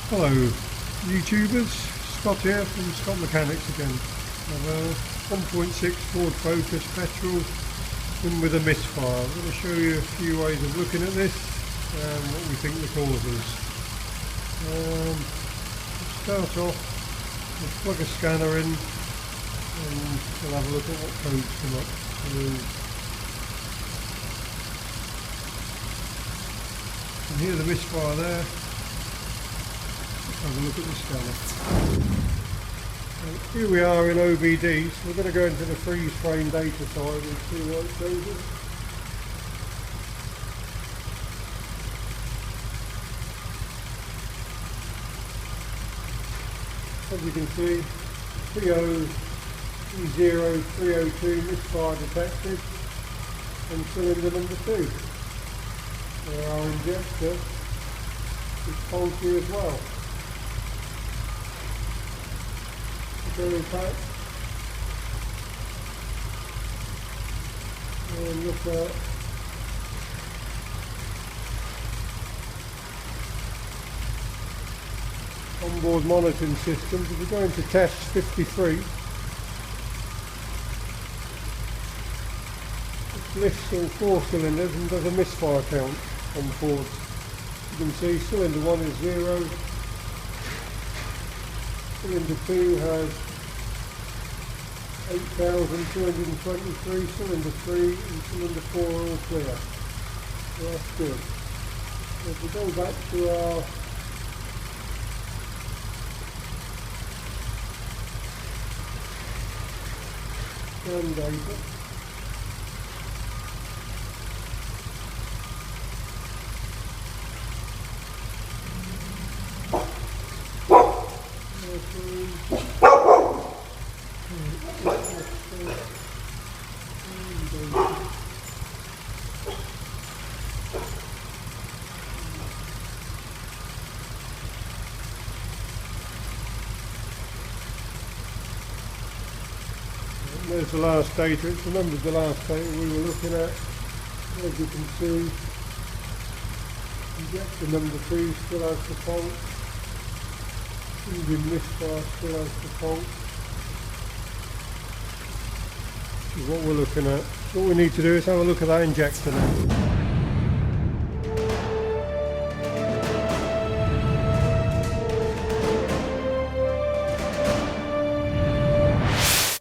Hello YouTubers, Scott here from Scott Mechanics again. I have a 1.6 Ford Focus petrol in with a misfire. I'm going to show you a few ways of looking at this and what we think the cause is. Let's start off, we'll plug a scanner in and we'll have a look at what codes come up. You can hear the misfire there. Have a look at the scanner. So here we are in OBD, so we're going to go into the freeze frame data side and see what it shows us. As you can see, PO E0302 misfire detected on cylinder number 2. So our injector is faulty as well. Very tight. And look at onboard monitoring systems. If we go into test 53, it lists all 4 cylinders and does a misfire count on Fords. You can see cylinder 1 is 0, cylinder 2 has 8,223, cylinder 3 and cylinder 4 are all clear. So that's good. So if we go back to our scan data, there's the last data. It's remembered the last data we were looking at. As you can see, injector number 2 still has the fault. Engine misfire still has the fault. Which is what we're looking at. So what we need to do is have a look at that injector now.